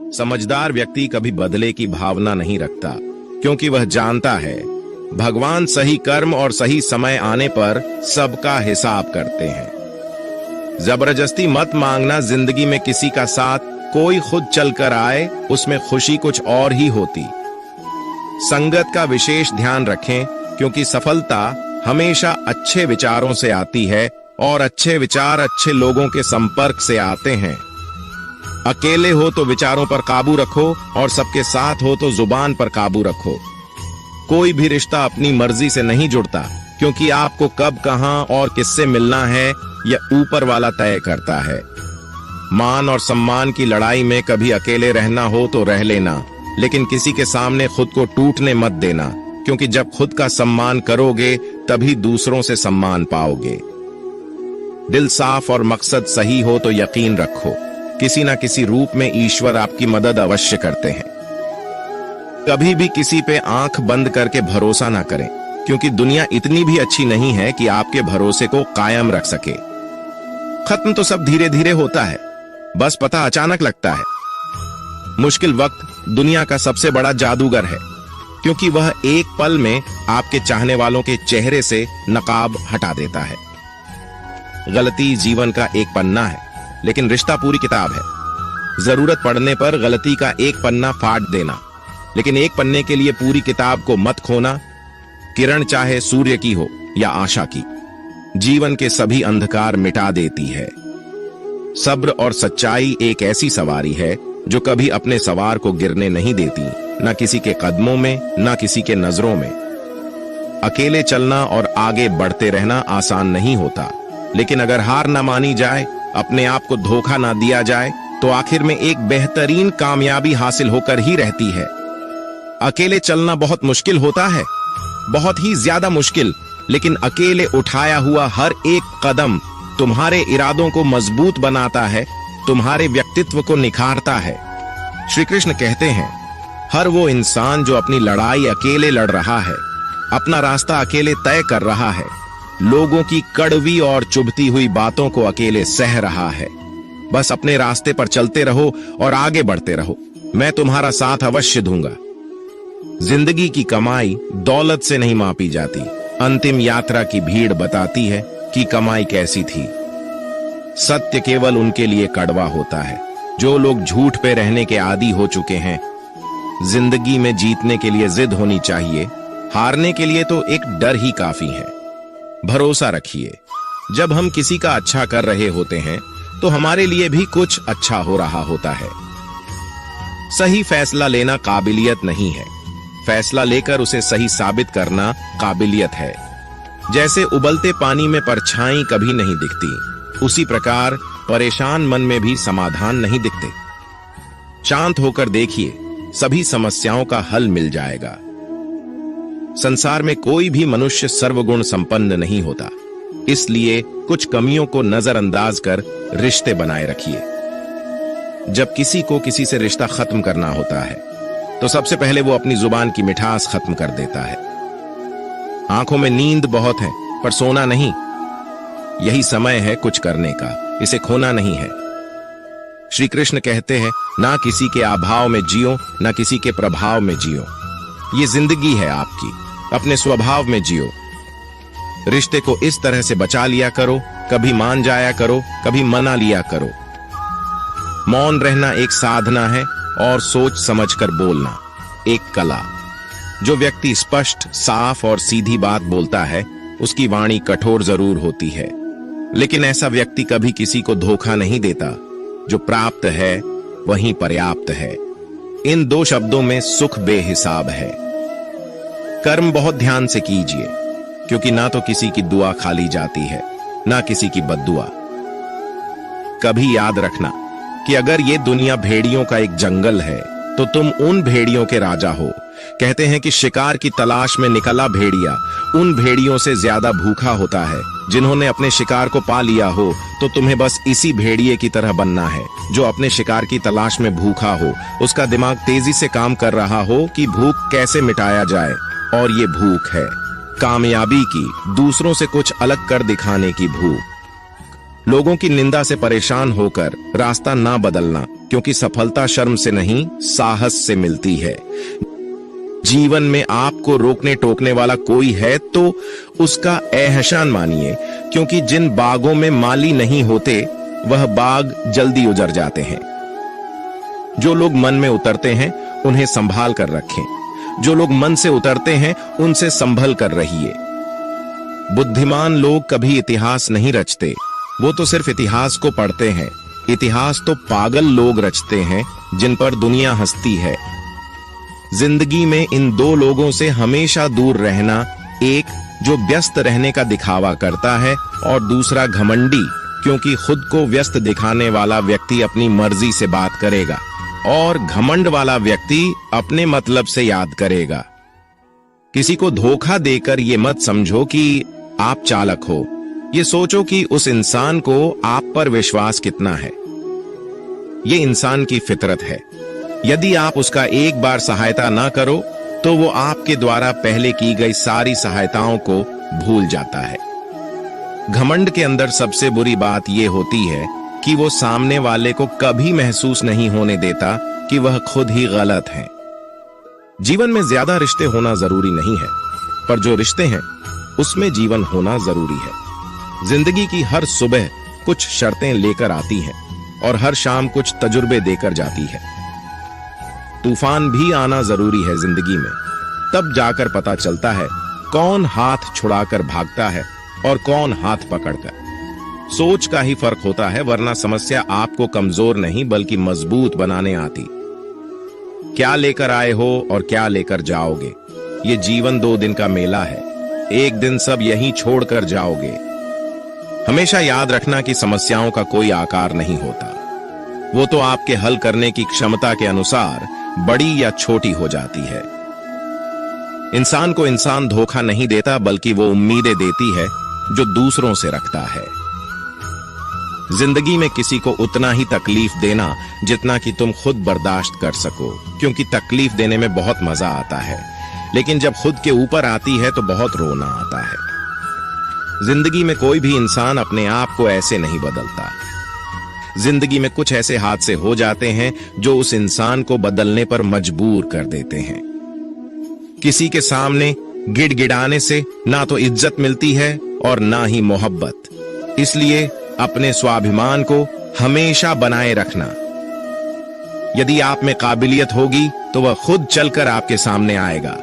समझदार व्यक्ति कभी बदले की भावना नहीं रखता, क्योंकि वह जानता है भगवान सही कर्म और सही समय आने पर सबका हिसाब करते हैं। जबरदस्ती मत मांगना जिंदगी में किसी का साथ, कोई खुद चलकर आए उसमें खुशी कुछ और ही होती। संगत का विशेष ध्यान रखें, क्योंकि सफलता हमेशा अच्छे विचारों से आती है और अच्छे विचार अच्छे लोगों के संपर्क से आते हैं। अकेले हो तो विचारों पर काबू रखो और सबके साथ हो तो जुबान पर काबू रखो। कोई भी रिश्ता अपनी मर्जी से नहीं जुड़ता, क्योंकि आपको कब, कहां और किससे मिलना है यह ऊपर वाला तय करता है। मान और सम्मान की लड़ाई में कभी अकेले रहना हो तो रह लेना, लेकिन किसी के सामने खुद को टूटने मत देना, क्योंकि जब खुद का सम्मान करोगे तभी दूसरों से सम्मान पाओगे। दिल साफ और मकसद सही हो तो यकीन रखो, किसी ना किसी रूप में ईश्वर आपकी मदद अवश्य करते हैं। कभी भी किसी पे आंख बंद करके भरोसा ना करें, क्योंकि दुनिया इतनी भी अच्छी नहीं है कि आपके भरोसे को कायम रख सके। खत्म तो सब धीरे धीरे होता है, बस पता अचानक लगता है। मुश्किल वक्त दुनिया का सबसे बड़ा जादूगर है, क्योंकि वह एक पल में आपके चाहने वालों के चेहरे से नकाब हटा देता है। गलती जीवन का एक पन्ना है, लेकिन रिश्ता पूरी किताब है। जरूरत पड़ने पर गलती का एक पन्ना फाड़ देना, लेकिन एक पन्ने के लिए पूरी किताब को मत खोना। किरण चाहे सूर्य की हो या आशा की, जीवन के सभी अंधकार मिटा देती है। सब्र और सच्चाई एक ऐसी सवारी है जो कभी अपने सवार को गिरने नहीं देती, ना किसी के कदमों में, ना किसी के नजरों में। अकेले चलना और आगे बढ़ते रहना आसान नहीं होता, लेकिन अगर हार ना मानी जाए, अपने आप को धोखा ना दिया जाए, तो आखिर में एक बेहतरीन कामयाबी हासिल होकर ही रहती है। अकेले चलना बहुत मुश्किल होता है, बहुत ही ज्यादा मुश्किल, लेकिन अकेले उठाया हुआ हर एक कदम तुम्हारे इरादों को मजबूत बनाता है, तुम्हारे व्यक्तित्व को निखारता है। श्री कृष्ण कहते हैं, हर वो इंसान जो अपनी लड़ाई अकेले लड़ रहा है, अपना रास्ता अकेले तय कर रहा है, लोगों की कड़वी और चुभती हुई बातों को अकेले सह रहा है। बस अपने रास्ते पर चलते रहो और आगे बढ़ते रहो, मैं तुम्हारा साथ अवश्य दूंगा। जिंदगी की कमाई दौलत से नहीं मापी जाती, अंतिम यात्रा की भीड़ बताती है कि कमाई कैसी थी। सत्य केवल उनके लिए कड़वा होता है जो लोग झूठ पे रहने के आदी हो चुके हैं। जिंदगी में जीतने के लिए जिद होनी चाहिए, हारने के लिए तो एक डर ही काफी है। भरोसा रखिए, जब हम किसी का अच्छा कर रहे होते हैं तो हमारे लिए भी कुछ अच्छा हो रहा होता है। सही फैसला लेना काबिलियत नहीं है, फैसला लेकर उसे सही साबित करना काबिलियत है। जैसे उबलते पानी में परछाई कभी नहीं दिखती, उसी प्रकार परेशान मन में भी समाधान नहीं दिखते। शांत होकर देखिए, सभी समस्याओं का हल मिल जाएगा। संसार में कोई भी मनुष्य सर्वगुण संपन्न नहीं होता, इसलिए कुछ कमियों को नजरअंदाज कर रिश्ते बनाए रखिए। जब किसी को किसी से रिश्ता खत्म करना होता है तो सबसे पहले वो अपनी जुबान की मिठास खत्म कर देता है। आंखों में नींद बहुत है पर सोना नहीं, यही समय है कुछ करने का, इसे खोना नहीं है। श्री कृष्ण कहते हैं, ना किसी के अभाव में जियो, ना किसी के प्रभाव में जियो। ये जिंदगी है आपकी, अपने स्वभाव में जियो। रिश्ते को इस तरह से बचा लिया करो, कभी मान जाया करो, कभी मना लिया करो। मौन रहना एक साधना है और सोच समझकर बोलना एक कला। जो व्यक्ति स्पष्ट, साफ और सीधी बात बोलता है, उसकी वाणी कठोर जरूर होती है, लेकिन ऐसा व्यक्ति कभी किसी को धोखा नहीं देता। जो प्राप्त है वही पर्याप्त है। इन दो शब्दों में सुख बेहिसाब है। कर्म बहुत ध्यान से कीजिए, क्योंकि ना तो किसी की दुआ खाली जाती है, ना किसी की बद्दुआ। कभी याद रखना कि अगर ये दुनिया भेड़ियों का एक जंगल है तो तुम उन भेड़ियों के राजा हो। कहते हैं कि शिकार की तलाश में निकला भेड़िया उन भेड़ियों से ज्यादा भूखा होता है जिन्होंने अपने शिकार को पा लिया हो। तो तुम्हें बस इसी भेड़िए की तरह बनना है जो अपने शिकार की तलाश में भूखा हो। उसका दिमाग तेजी से काम कर रहा हो कि भूख कैसे मिटाया जाए, और ये भूख है कामयाबी की, दूसरों से कुछ अलग कर दिखाने की भूख। लोगों की निंदा से परेशान होकर रास्ता ना बदलना, क्योंकि सफलता शर्म से नहीं, साहस से मिलती है। जीवन में आपको रोकने टोकने वाला कोई है तो उसका एहसान मानिए, क्योंकि जिन बागों में माली नहीं होते वह बाग जल्दी उजड़ जाते हैं। जो लोग मन में उतरते हैं उन्हें संभाल कर रखें, जो लोग मन से उतरते हैं उनसे संभल कर रहिए। बुद्धिमान लोग कभी इतिहास नहीं रचते, वो तो सिर्फ इतिहास को पढ़ते हैं। इतिहास तो पागल लोग रचते हैं जिन पर दुनिया हंसती है। जिंदगी में इन दो लोगों से हमेशा दूर रहना, एक जो व्यस्त रहने का दिखावा करता है और दूसरा घमंडी, क्योंकि खुद को व्यस्त दिखाने वाला व्यक्ति अपनी मर्जी से बात करेगा और घमंड वाला व्यक्ति अपने मतलब से याद करेगा। किसी को धोखा देकर ये मत समझो कि आप चालाक हो, ये सोचो कि उस इंसान को आप पर विश्वास कितना है। ये इंसान की फितरत है। यदि आप उसका एक बार सहायता ना करो तो वो आपके द्वारा पहले की गई सारी सहायताओं को भूल जाता है। घमंड के अंदर सबसे बुरी बात यह होती है कि वो सामने वाले को कभी महसूस नहीं होने देता कि वह खुद ही गलत है। जीवन में ज्यादा रिश्ते होना जरूरी नहीं है, पर जो रिश्ते हैं उसमें जीवन होना जरूरी है। जिंदगी की हर सुबह कुछ शर्तें लेकर आती है और हर शाम कुछ तजुर्बे देकर जाती है। तूफान भी आना जरूरी है जिंदगी में, तब जाकर पता चलता है कौन हाथ छुड़ाकर भागता है और कौन हाथ पकड़कर। सोच का ही फर्क होता है, वरना समस्या आपको कमजोर नहीं बल्कि मजबूत बनाने आती। क्या लेकर आए हो और क्या लेकर जाओगे, ये जीवन 2 दिन का मेला है। एक दिन सब यहीं छोड़कर जाओगे। हमेशा याद रखना कि समस्याओं का कोई आकार नहीं होता, वो तो आपके हल करने की क्षमता के अनुसार बड़ी या छोटी हो जाती है। इंसान को इंसान धोखा नहीं देता, बल्कि वो उम्मीदें देती है जो दूसरों से रखता है। जिंदगी में किसी को उतना ही तकलीफ देना जितना कि तुम खुद बर्दाश्त कर सको, क्योंकि तकलीफ देने में बहुत मजा आता है, लेकिन जब खुद के ऊपर आती है तो बहुत रोना आता है। जिंदगी में कोई भी इंसान अपने आप को ऐसे नहीं बदलता। जिंदगी में कुछ ऐसे हादसे हो जाते हैं जो उस इंसान को बदलने पर मजबूर कर देते हैं। किसी के सामने गिड़गिड़ाने से ना तो इज्जत मिलती है और ना ही मोहब्बत। इसलिए अपने स्वाभिमान को हमेशा बनाए रखना। यदि आप में काबिलियत होगी तो वह खुद चलकर आपके सामने आएगा।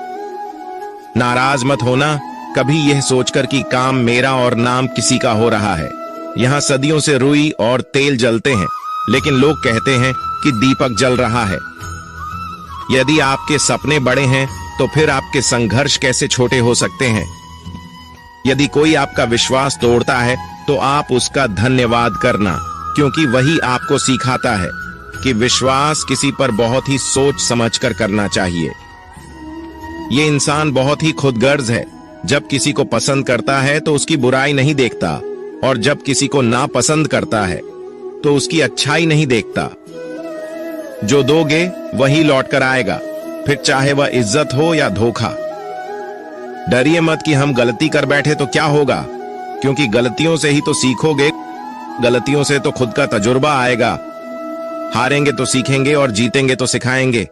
नाराज मत होना कभी यह सोचकर कि काम मेरा और नाम किसी का हो रहा है। यहां सदियों से रुई और तेल जलते हैं, लेकिन लोग कहते हैं कि दीपक जल रहा है। यदि आपके सपने बड़े हैं तो फिर आपके संघर्ष कैसे छोटे हो सकते हैं। यदि कोई आपका विश्वास तोड़ता है तो आप उसका धन्यवाद करना, क्योंकि वही आपको सिखाता है कि विश्वास किसी पर बहुत ही सोच समझकर करना चाहिए। ये इंसान बहुत ही खुदगर्ज है। जब किसी को पसंद करता है तो उसकी बुराई नहीं देखता, और जब किसी को नापसंद करता है तो उसकी अच्छाई नहीं देखता। जो दोगे वही लौट कर आएगा, फिर चाहे वह इज्जत हो या धोखा। डरिए मत कि हम गलती कर बैठे तो क्या होगा, क्योंकि गलतियों से ही तो सीखोगे। गलतियों से तो खुद का तजुर्बा आएगा। हारेंगे तो सीखेंगे और जीतेंगे तो सिखाएंगे।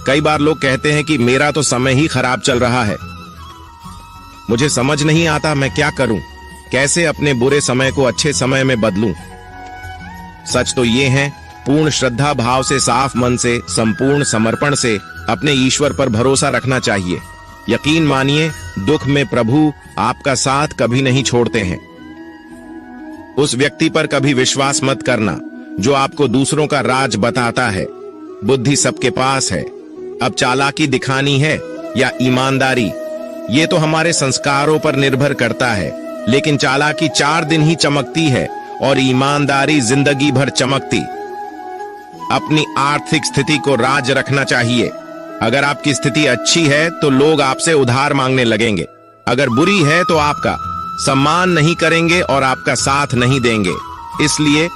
कई बार लोग कहते हैं कि मेरा तो समय ही खराब चल रहा है। मुझे समझ नहीं आता मैं क्या करूं, कैसे अपने बुरे समय को अच्छे समय में बदलूं। सच तो ये है, पूर्ण श्रद्धा भाव से, साफ मन से, संपूर्ण समर्पण से अपने ईश्वर पर भरोसा रखना चाहिए। यकीन मानिए, दुख में प्रभु आपका साथ कभी नहीं छोड़ते हैं। उस व्यक्ति पर कभी विश्वास मत करना जो आपको दूसरों का राज बताता है। बुद्धि सबके पास है, अब चालाकी दिखानी है या ईमानदारी, ये तो हमारे संस्कारों पर निर्भर करता है। लेकिन चालाकी 4 दिन ही चमकती है और ईमानदारी जिंदगी भर चमकती। अपनी आर्थिक स्थिति को राज रखना चाहिए। अगर आपकी स्थिति अच्छी है तो लोग आपसे उधार मांगने लगेंगे, अगर बुरी है तो आपका सम्मान नहीं करेंगे और आपका साथ नहीं देंगे। इसलिए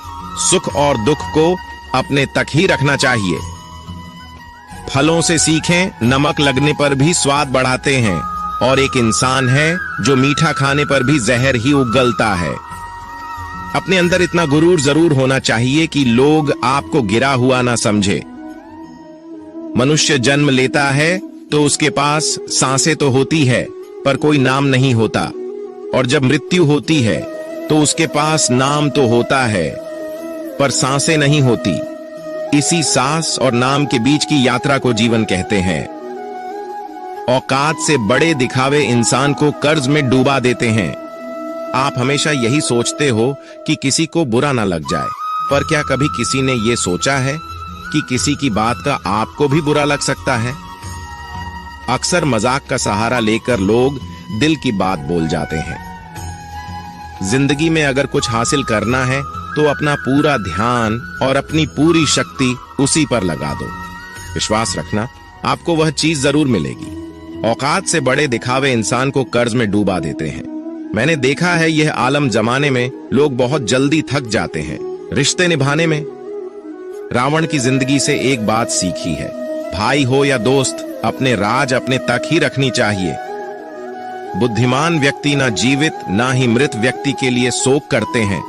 सुख और दुख को अपने तक ही रखना चाहिए। फलों से सीखें, नमक लगने पर भी स्वाद बढ़ाते हैं, और एक इंसान है जो मीठा खाने पर भी जहर ही उगलता है। अपने अंदर इतना गुरूर जरूर होना चाहिए कि लोग आपको गिरा हुआ ना समझे। मनुष्य जन्म लेता है तो उसके पास सांसें तो होती है पर कोई नाम नहीं होता, और जब मृत्यु होती है तो उसके पास नाम तो होता है पर सांसें नहीं होती। इसी सांस और नाम के बीच की यात्रा को जीवन कहते हैं। औकात से बड़े दिखावे इंसान को कर्ज में डूबा देते हैं। आप हमेशा यही सोचते हो कि किसी को बुरा ना लग जाए, पर क्या कभी किसी ने यह सोचा है कि किसी की बात का आपको भी बुरा लग सकता है? अक्सर मजाक का सहारा लेकर लोग दिल की बात बोल जाते हैं। जिंदगी में अगर कुछ हासिल करना है तो अपना पूरा ध्यान और अपनी पूरी शक्ति उसी पर लगा दो। विश्वास रखना, आपको वह चीज जरूर मिलेगी। औकात से बड़े दिखावे इंसान को कर्ज में डूबा देते हैं। मैंने देखा है यह आलम जमाने में लोग बहुत जल्दी थक जाते हैं रिश्ते निभाने में। रावण की जिंदगी से एक बात सीखी है, भाई हो या दोस्त, अपने राज अपने तक ही रखनी चाहिए। बुद्धिमान व्यक्ति ना जीवित ना ही मृत व्यक्ति के लिए शोक करते हैं।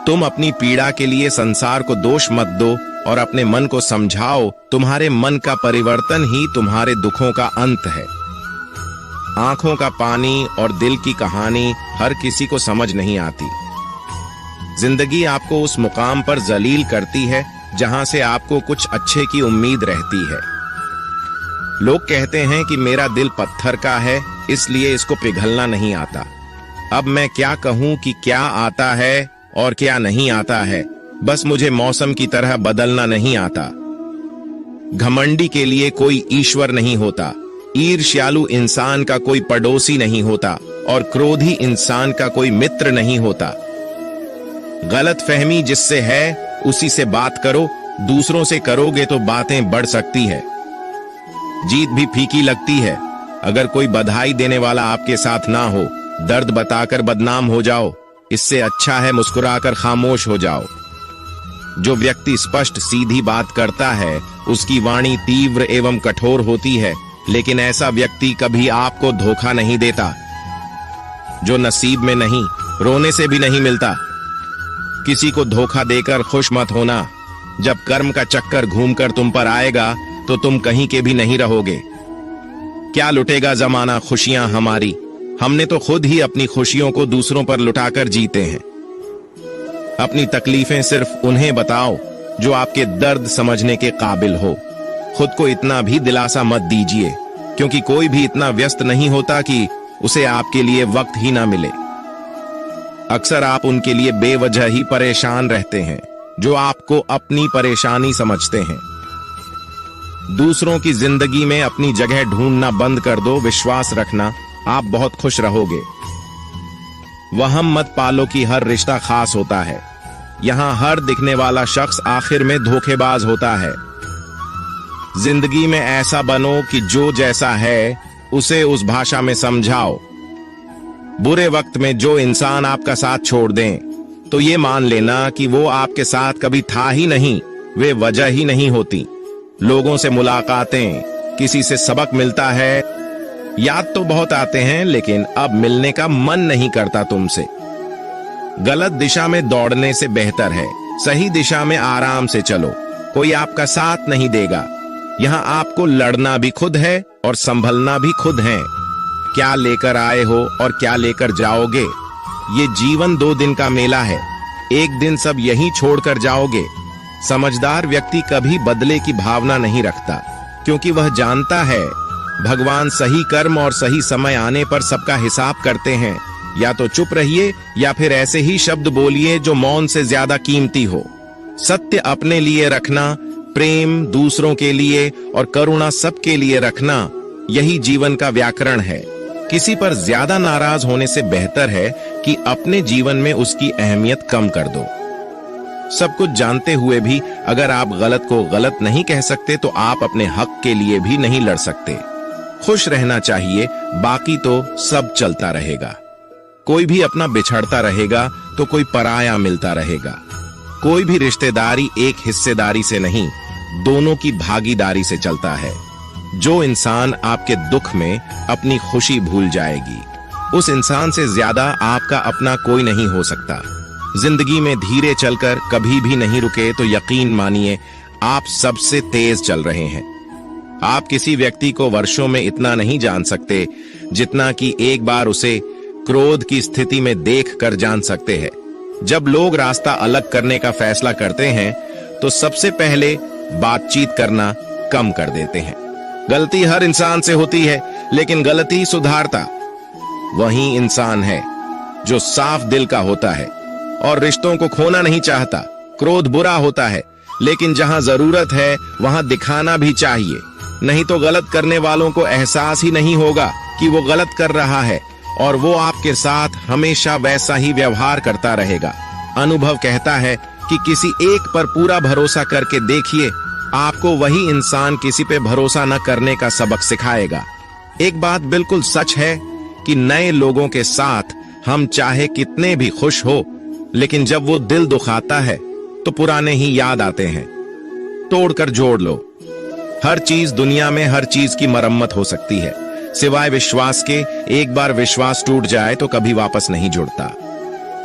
तुम अपनी पीड़ा के लिए संसार को दोष मत दो और अपने मन को समझाओ, तुम्हारे मन का परिवर्तन ही तुम्हारे दुखों का अंत है। आंखों का पानी और दिल की कहानी हर किसी को समझ नहीं आती। जिंदगी आपको उस मुकाम पर जलील करती है जहां से आपको कुछ अच्छे की उम्मीद रहती है। लोग कहते हैं कि मेरा दिल पत्थर का है इसलिए इसको पिघलना नहीं आता। अब मैं क्या कहूं कि क्या आता है और क्या नहीं आता है, बस मुझे मौसम की तरह बदलना नहीं आता। घमंडी के लिए कोई ईश्वर नहीं होता, ईर्ष्यालु इंसान का कोई पड़ोसी नहीं होता और क्रोधी इंसान का कोई मित्र नहीं होता। गलतफहमी जिससे है उसी से बात करो, दूसरों से करोगे तो बातें बढ़ सकती है। जीत भी फीकी लगती है अगर कोई बधाई देने वाला आपके साथ ना हो। दर्द बताकर बदनाम हो जाओ, इससे अच्छा है मुस्कुराकर खामोश हो जाओ। जो व्यक्ति स्पष्ट सीधी बात करता है उसकी वाणी तीव्र एवं कठोर होती है, लेकिन ऐसा व्यक्ति कभी आपको धोखा नहीं देता। जो नसीब में नहीं, रोने से भी नहीं मिलता। किसी को धोखा देकर खुश मत होना। जब कर्म का चक्कर घूमकर तुम पर आएगा तो तुम कहीं के भी नहीं रहोगे। क्या लुटेगा जमाना खुशियां हमारी, हमने तो खुद ही अपनी खुशियों को दूसरों पर लुटाकर जीते हैं। अपनी तकलीफें सिर्फ उन्हें बताओ जो आपके दर्द समझने के काबिल हो। खुद को इतना भी दिलासा मत दीजिए, क्योंकि कोई भी इतना व्यस्त नहीं होता कि उसे आपके लिए वक्त ही ना मिले। अक्सर आप उनके लिए बेवजह ही परेशान रहते हैं जो आपको अपनी परेशानी समझते हैं। दूसरों की जिंदगी में अपनी जगह ढूंढना बंद कर दो। विश्वास रखना, आप बहुत खुश रहोगे। वहम मत पालो कि हर रिश्ता खास होता है। यहां हर दिखने वाला शख्स आखिर में धोखेबाज होता है। जिंदगी में ऐसा बनो कि जो जैसा है उसे उस भाषा में समझाओ। बुरे वक्त में जो इंसान आपका साथ छोड़ दें तो ये मान लेना कि वो आपके साथ कभी था ही नहीं, वे वजह ही नहीं होती। लोगों से मुलाकातें, किसी से सबक मिलता है, याद तो बहुत आते हैं लेकिन अब मिलने का मन नहीं करता तुमसे। गलत दिशा में दौड़ने से बेहतर है सही दिशा में आराम से चलो। कोई आपका साथ नहीं देगा। यहाँ आपको लड़ना भी खुद है और संभलना भी खुद है। क्या लेकर आए हो और क्या लेकर जाओगे, ये जीवन 2 दिन का मेला है। एक दिन सब यहीं छोड़कर जाओगे। समझदार व्यक्ति कभी बदले की भावना नहीं रखता, क्योंकि वह जानता है भगवान सही कर्म और सही समय आने पर सबका हिसाब करते हैं। या तो चुप रहिए या फिर ऐसे ही शब्द बोलिए जो मौन से ज्यादा कीमती हो। सत्य अपने लिए रखना, प्रेम दूसरों के लिए और करुणा सबके लिए रखना, यही जीवन का व्याकरण है। किसी पर ज्यादा नाराज होने से बेहतर है कि अपने जीवन में उसकी अहमियत कम कर दो। सब कुछ जानते हुए भी अगर आप गलत को गलत नहीं कह सकते तो आप अपने हक के लिए भी नहीं लड़ सकते। खुश रहना चाहिए, बाकी तो सब चलता रहेगा। कोई भी अपना बिछड़ता रहेगा तो कोई पराया मिलता रहेगा। कोई भी रिश्तेदारी एक हिस्सेदारी से नहीं, दोनों की भागीदारी से चलता है। जो इंसान आपके दुख में अपनी खुशी भूल जाएगी, उस इंसान से ज्यादा आपका अपना कोई नहीं हो सकता। जिंदगी में धीरे चलकर कभी भी नहीं रुके तो यकीन मानिए आप सबसे तेज चल रहे हैं। आप किसी व्यक्ति को वर्षों में इतना नहीं जान सकते जितना कि एक बार उसे क्रोध की स्थिति में देखकर जान सकते हैं। जब लोग रास्ता अलग करने का फैसला करते हैं तो सबसे पहले बातचीत करना कम कर देते हैं। गलती हर इंसान से होती है, लेकिन गलती सुधारता वही इंसान है जो साफ दिल का होता है और रिश्तों को खोना नहीं चाहता। क्रोध बुरा होता है, लेकिन जहां जरूरत है वहां दिखाना भी चाहिए, नहीं तो गलत करने वालों को एहसास ही नहीं होगा कि वो गलत कर रहा है और वो आपके साथ हमेशा वैसा ही व्यवहार करता रहेगा। अनुभव कहता है कि किसी एक पर पूरा भरोसा करके देखिए, आपको वही इंसान किसी पे भरोसा न करने का सबक सिखाएगा। एक बात बिल्कुल सच है कि नए लोगों के साथ हम चाहे कितने भी खुश हो, लेकिन जब वो दिल दुखाता है तो पुराने ही याद आते हैं। तोड़कर जोड़ लो। हर चीज दुनिया में हर चीज की मरम्मत हो सकती है, सिवाय विश्वास के। एक बार विश्वास टूट जाए तो कभी वापस नहीं जुड़ता।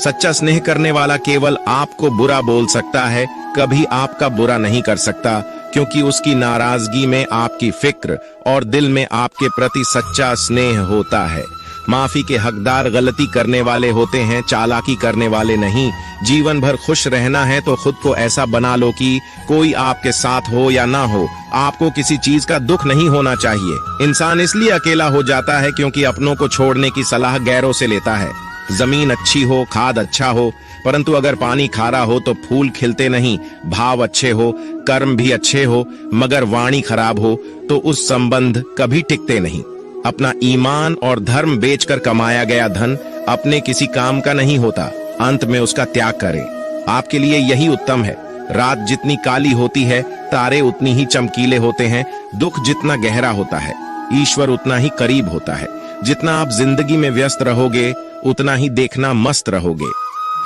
सच्चा स्नेह करने वाला केवल आपको बुरा बोल सकता है, कभी आपका बुरा नहीं कर सकता, क्योंकि उसकी नाराजगी में आपकी फिक्र और दिल में आपके प्रति सच्चा स्नेह होता है। माफी के हकदार गलती करने वाले होते हैं, चालाकी करने वाले नहीं। जीवन भर खुश रहना है तो खुद को ऐसा बना लो कि कोई आपके साथ हो या ना हो, आपको किसी चीज का दुख नहीं होना चाहिए। इंसान इसलिए अकेला हो जाता है क्योंकि अपनों को छोड़ने की सलाह गैरों से लेता है। जमीन अच्छी हो, खाद अच्छा हो, परंतु अगर पानी खारा हो तो फूल खिलते नहीं। भाव अच्छे हो, कर्म भी अच्छे हो, मगर वाणी खराब हो तो उस संबंध कभी टिकते नहीं। अपना ईमान और धर्म बेचकर कमाया गया धन अपने किसी काम का नहीं होता, अंत में उसका त्याग करें। आपके लिए यही उत्तम है। रात जितनी काली होती है, तारे उतनी ही चमकीले होते हैं। दुख जितना गहरा होता है, ईश्वर उतना ही करीब होता है। जितना आप जिंदगी में व्यस्त रहोगे, उतना ही देखना मस्त रहोगे।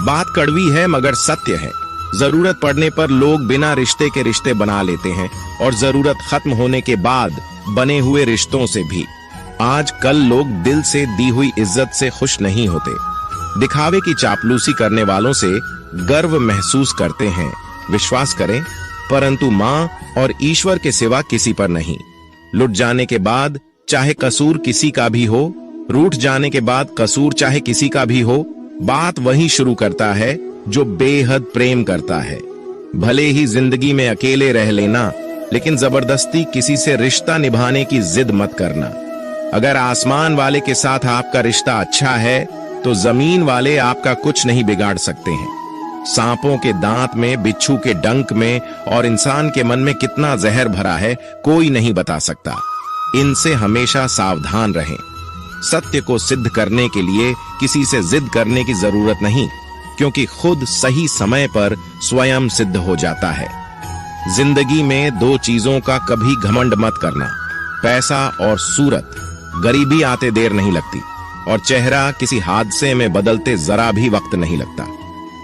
बात कड़वी है मगर सत्य है। जरूरत पड़ने पर लोग बिना रिश्ते के रिश्ते बना लेते हैं, और जरूरत खत्म होने के बाद बने हुए रिश्तों से भी। आज कल लोग दिल से दी हुई इज्जत से खुश नहीं होते। दिखावे की चापलूसी करने वालों से गर्व महसूस करते हैं। विश्वास करें, परंतु मां और ईश्वर के सिवा किसी पर नहीं। लुट जाने के बाद चाहे कसूर किसी का भी हो, रूठ जाने के बाद कसूर चाहे किसी का भी हो, बात वही शुरू करता है जो बेहद प्रेम करता है। भले ही जिंदगी में अकेले रह लेना, लेकिन जबरदस्ती किसी से रिश्ता निभाने की जिद मत करना। अगर आसमान वाले के साथ आपका रिश्ता अच्छा है तो जमीन वाले आपका कुछ नहीं बिगाड़ सकते हैं। सांपों के दांत में, बिच्छू के डंक में और इंसान के मन में कितना जहर भरा है, कोई नहीं बता सकता। इनसे हमेशा सावधान रहें। सत्य को सिद्ध करने के लिए किसी से जिद करने की जरूरत नहीं, क्योंकि खुद सही समय पर स्वयं सिद्ध हो जाता है। जिंदगी में दो चीजों का कभी घमंड मत करना, पैसा और सूरत। गरीबी आते देर नहीं लगती, और चेहरा किसी हादसे में बदलते जरा भी वक्त नहीं लगता।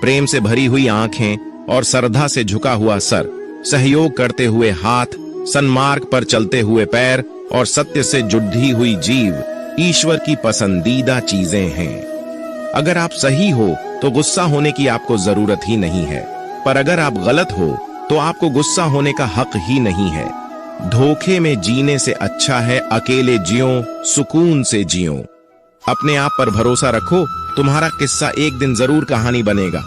प्रेम से भरी हुई आंखें और श्रद्धा से झुका हुआ सर, सहयोग करते हुए हाथ, सन्मार्ग पर चलते हुए पैर और सत्य से जुड़ी हुई जीव ईश्वर की पसंदीदा चीजें हैं। अगर आप सही हो तो गुस्सा होने की आपको जरूरत ही नहीं है, पर अगर आप गलत हो तो आपको गुस्सा होने का हक ही नहीं है। धोखे में जीने से अच्छा है अकेले जियो, सुकून से जियो। अपने आप पर भरोसा रखो, तुम्हारा किस्सा एक दिन जरूर कहानी बनेगा।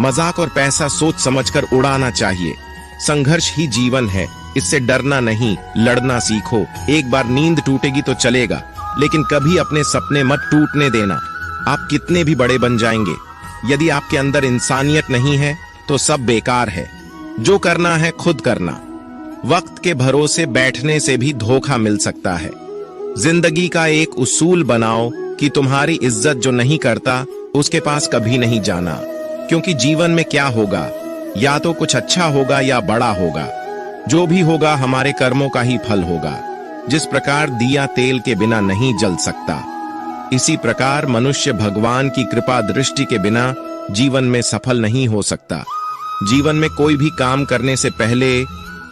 मजाक और पैसा सोच समझकर उड़ाना चाहिए। संघर्ष ही जीवन है, इससे डरना नहीं, लड़ना सीखो। एक बार नींद टूटेगी तो चलेगा, लेकिन कभी अपने सपने मत टूटने देना। आप कितने भी बड़े बन जाएंगे, यदि आपके अंदर इंसानियत नहीं है तो सब बेकार है। जो करना है खुद करना। वक्त के भरोसे बैठने से भी धोखा मिल सकता है। जिंदगी का एक उसूल बनाओ कि तुम्हारी इज्जत जो नहीं करता उसके पास कभी नहीं जाना, क्योंकि जीवन में क्या होगा, या तो कुछ अच्छा होगा या बड़ा होगा। जो भी होगा हमारे कर्मों का ही फल होगा। जिस प्रकार दिया तेल के बिना नहीं जल सकता, इसी प्रकार मनुष्य भगवान की कृपा दृष्टि के बिना जीवन में सफल नहीं हो सकता। जीवन में कोई भी काम करने से पहले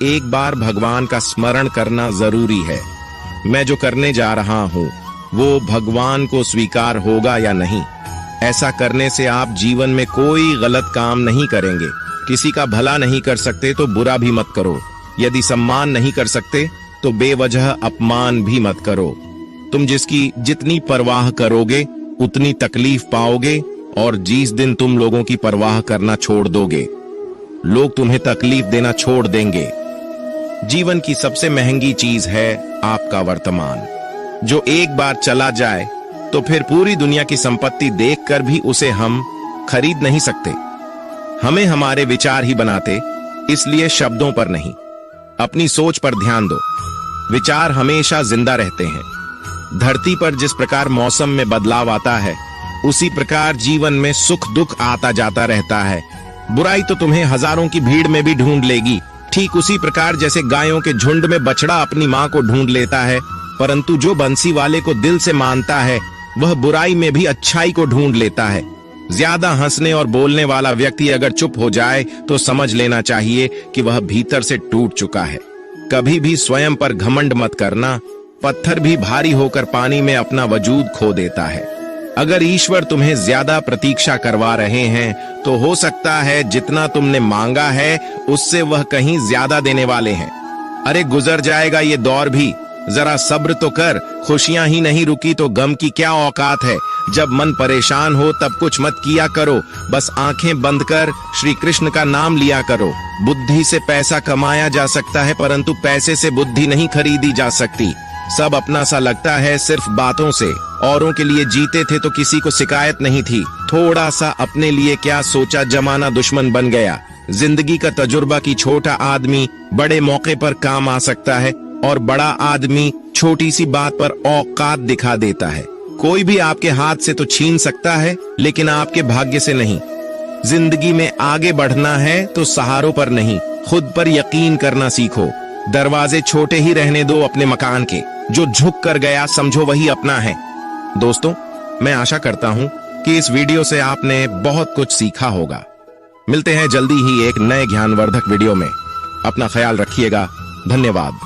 एक बार भगवान का स्मरण करना जरूरी है। मैं जो करने जा रहा हूं वो भगवान को स्वीकार होगा या नहीं। ऐसा करने से आप जीवन में कोई गलत काम नहीं करेंगे। किसी का भला नहीं कर सकते तो बुरा भी मत करो। यदि सम्मान नहीं कर सकते तो बेवजह अपमान भी मत करो। तुम जिसकी जितनी परवाह करोगे उतनी तकलीफ पाओगे, और जिस दिन तुम लोगों की परवाह करना छोड़ दोगे, लोग तुम्हें तकलीफ देना छोड़ देंगे। जीवन की सबसे महंगी चीज है आपका वर्तमान, जो एक बार चला जाए तो फिर पूरी दुनिया की संपत्ति देखकर भी उसे हम खरीद नहीं सकते। हमें हमारे विचार ही बनाते, इसलिए शब्दों पर नहीं, अपनी सोच पर ध्यान दो। विचार हमेशा जिंदा रहते हैं। धरती पर जिस प्रकार मौसम में बदलाव आता है, उसी प्रकार जीवन में सुख दुख आता जाता रहता है। बुराई तो तुम्हें हजारों की भीड़ में भी ढूंढ लेगी, ठीक उसी प्रकार जैसे गायों के झुंड में बछड़ा अपनी मां को ढूंढ लेता है। परंतु जो बंसी वाले को दिल से मानता है, वह बुराई में भी अच्छाई को ढूंढ लेता है। ज्यादा हंसने और बोलने वाला व्यक्ति अगर चुप हो जाए तो समझ लेना चाहिए कि वह भीतर से टूट चुका है। कभी भी स्वयं पर घमंड मत करना। पत्थर भी भारी होकर पानी में अपना वजूद खो देता है। अगर ईश्वर तुम्हें ज्यादा प्रतीक्षा करवा रहे हैं तो हो सकता है जितना तुमने मांगा है उससे वह कहीं ज्यादा देने वाले हैं। अरे गुजर जाएगा ये दौर भी, जरा सब्र तो कर। खुशियां ही नहीं रुकी तो गम की क्या औकात है। जब मन परेशान हो तब कुछ मत किया करो, बस आंखें बंद कर श्री कृष्ण का नाम लिया करो। बुद्धि से पैसा कमाया जा सकता है, परंतु पैसे से बुद्धि नहीं खरीदी जा सकती। सब अपना सा लगता है सिर्फ बातों से। औरों के लिए जीते थे तो किसी को शिकायत नहीं थी। थोड़ा सा अपने लिए क्या सोचा, जमाना दुश्मन बन गया। जिंदगी का तजुर्बा की छोटा आदमी बड़े मौके पर काम आ सकता है, और बड़ा आदमी छोटी सी बात पर औकात दिखा देता है। कोई भी आपके हाथ से तो छीन सकता है, लेकिन आपके भाग्य से नहीं। जिंदगी में आगे बढ़ना है तो सहारों पर नहीं, खुद पर यकीन करना सीखो। दरवाजे छोटे ही रहने दो अपने मकान के। जो झुक कर गया समझो वही अपना है। दोस्तों, मैं आशा करता हूं कि इस वीडियो से आपने बहुत कुछ सीखा होगा। मिलते हैं जल्दी ही एक नए ज्ञानवर्धक वीडियो में। अपना ख्याल रखिएगा। धन्यवाद।